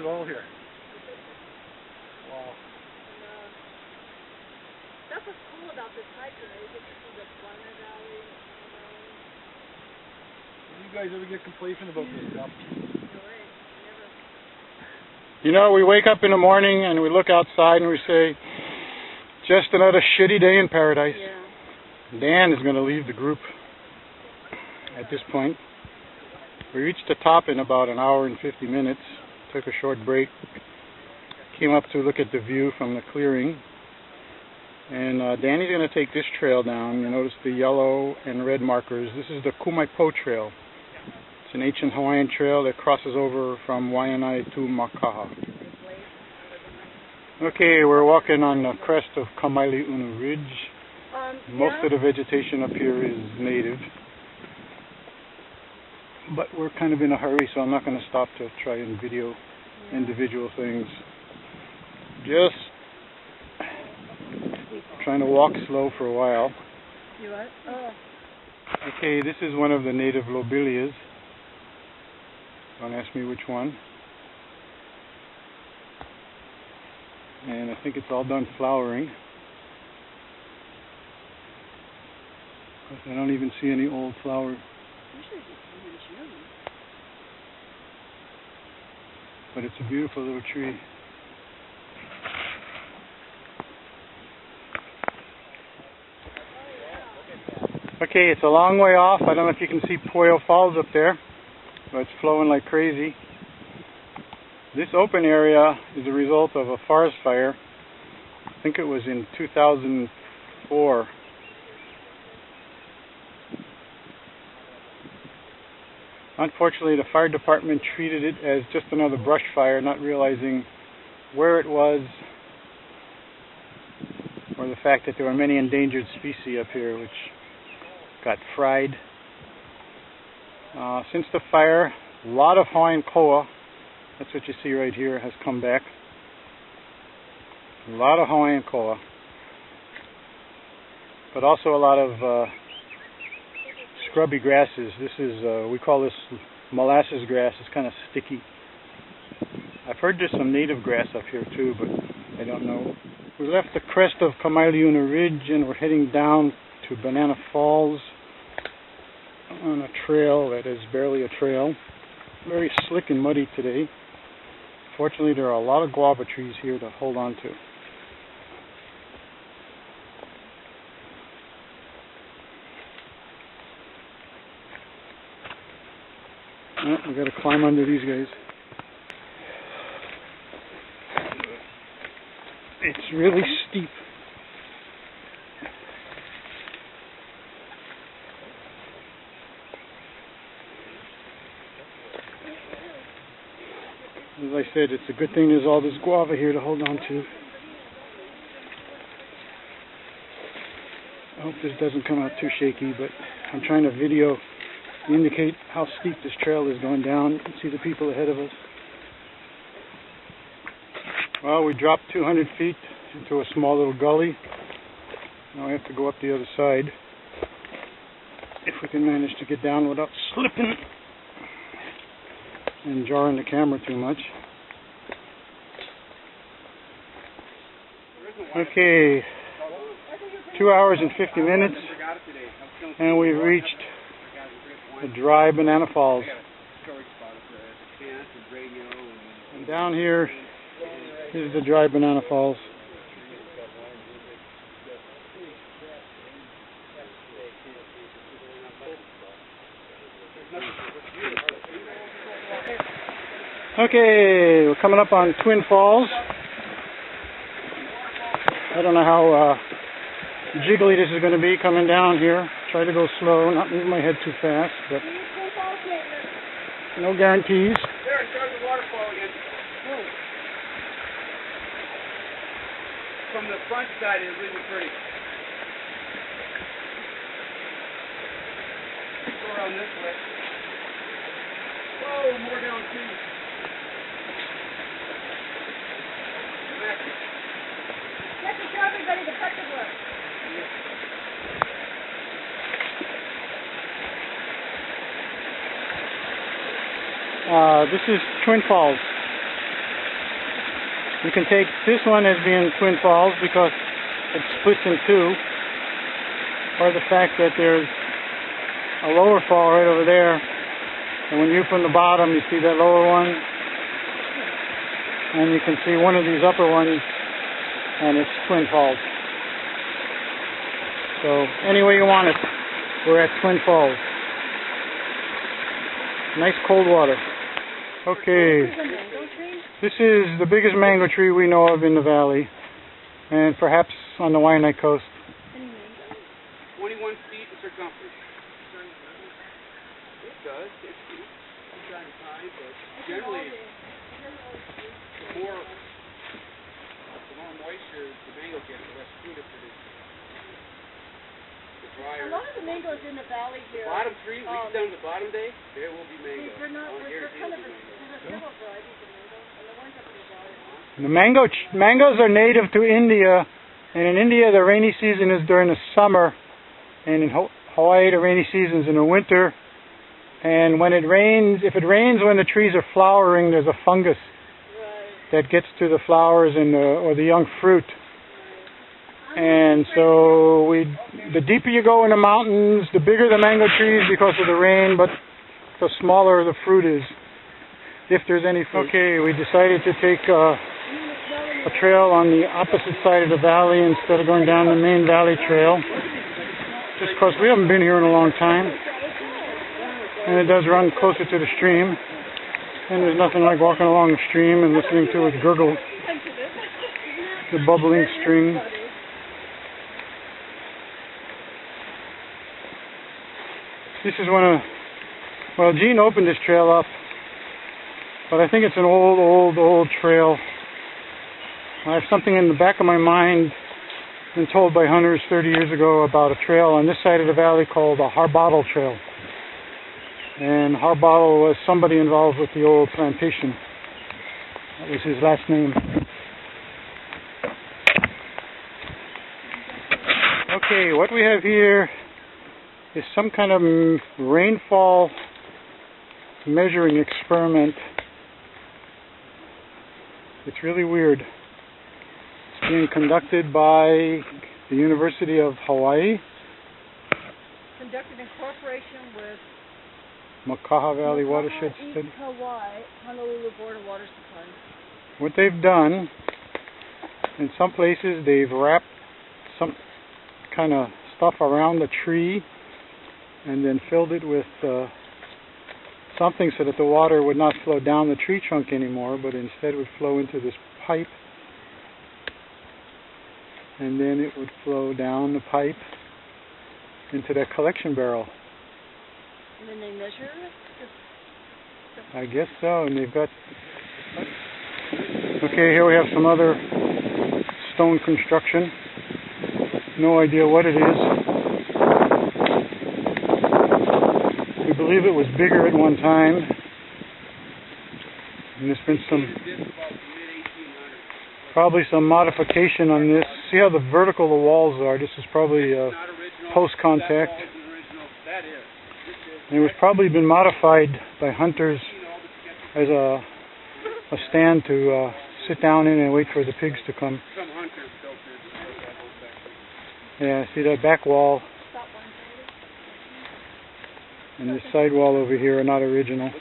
it all here. Wow. That's what's cool about this hike, you know, you get to see the Plana Valley. Do you guys ever get complacent about this stuff? You know, we wake up in the morning and we look outside and we say, just another shitty day in paradise. Yeah. Dan is going to leave the group at this point. We reached the top in about an hour and 50 minutes, took a short break, came up to look at the view from the clearing, and Danny's going to take this trail down. You notice the yellow and red markers. This is the Kumaipo Trail. It's an ancient Hawaiian trail that crosses over from Waianae to Makaha. Okay, we're walking on the crest of Kamaleunu Ridge. Most of the vegetation up here is native. But we're kind of in a hurry, so I'm not going to stop to try and video individual things. Just trying to walk slow for a while. You what? Oh. Okay, this is one of the native lobelias. Don't ask me which one. And I think it's all done flowering. But I don't even see any old flower. But it's a beautiful little tree. Okay, it's a long way off. I don't know if you can see Poyo Falls up there, but it's flowing like crazy. This open area is a result of a forest fire. I think it was in 2004. Unfortunately, the fire department treated it as just another brush fire, not realizing where it was or the fact that there were many endangered species up here which got fried. Since the fire, a lot of Hawaiian koa, that's what you see right here, has come back. A lot of Hawaiian koa, but also a lot of scrubby grasses. This is, we call this molasses grass. It's kind of sticky. I've heard there's some native grass up here too, but I don't know. We left the crest of Kamaleunu Ridge and we're heading down to Banana Falls on a trail that is barely a trail. Very slick and muddy today. Fortunately, there are a lot of guava trees here to hold on to. Oh, we got to climb under these guys. It's really steep. As I said, it's a good thing there's all this guava here to hold on to. I hope this doesn't come out too shaky, but I'm trying to video indicate how steep this trail is going down. You can see the people ahead of us. Well, we dropped 200 feet into a small little gully. Now we have to go up the other side. If we can manage to get down without slipping and jarring the camera too much. Okay, 2 hours and 50 minutes, and we've reached the dry Banana Falls. And down here is the dry Banana Falls. Okay, we're coming up on Twin Falls. I don't know how jiggly this is going to be coming down here. Try to go slow, not move my head too fast, but no guarantees. There, it started the waterfall again. From the front side, it's really pretty. Go around this way. Whoa, more down too. Get the shoving ready to cut the wood. This is Twin Falls. You can take this one as being Twin Falls because it splits in two, or the fact that there's a lower fall right over there, and when you're from the bottom, you see that lower one, and you can see one of these upper ones, and it's Twin Falls. So, any way you want it, we're at Twin Falls. Nice cold water. Okay, this is the biggest mango tree we know of in the valley, and perhaps on the Waianae coast. 21 feet in circumference. It does. It's deep. It's kind of high, but generally, the more moisture the mango gets, the less fruit it produces. The drier. A lot of the mangoes in the valley here. Bottom tree, we get down to the bottom day, there will be mango. They're not. On here, They're kind of. there will be mango. There's several varieties of mango, and the ones up in the valley. The mangoes are native to India, and in India the rainy season is during the summer, and in Hawaii the rainy season is in the winter. And when it rains, if it rains when the trees are flowering, there's a fungus that gets to the flowers and or the young fruit. And so the deeper you go in the mountains, the bigger the mango trees because of the rain, but the smaller the fruit is, if there's any fruit. Okay, we decided to take a trail on the opposite side of the valley instead of going down the main valley trail, just because we haven't been here in a long time, and it does run closer to the stream, and there's nothing like walking along the stream and listening to it gurgle, the bubbling stream. This is well, Gene opened this trail up, but I think it's an old trail. I have something in the back of my mind, been told by hunters 30 years ago about a trail on this side of the valley called the Harbottle Trail. And Harbottle was somebody involved with the old plantation. That was his last name. Okay, what we have here is some kind of rainfall measuring experiment. It's really weird. It's being conducted by the University of Hawaii. Conducted in cooperation with Makaha Valley Watershed Study. Hawaii, Honolulu Board of Water Supply. What they've done, in some places they've wrapped some kind of stuff around the tree and then filled it with something so that the water would not flow down the tree trunk anymore, but instead would flow into this pipe, and then it would flow down the pipe into that collection barrel. And then they measure it? I guess so, and they've got... Okay, here we have some other stone construction. No idea what it is. We believe it was bigger at one time. And there's been probably some modification on this. See how the vertical the walls are? This is probably post-contact. And it was probably been modified by hunters as a stand to sit down in and wait for the pigs to come. Yeah, see that back wall and this side wall over here are not original.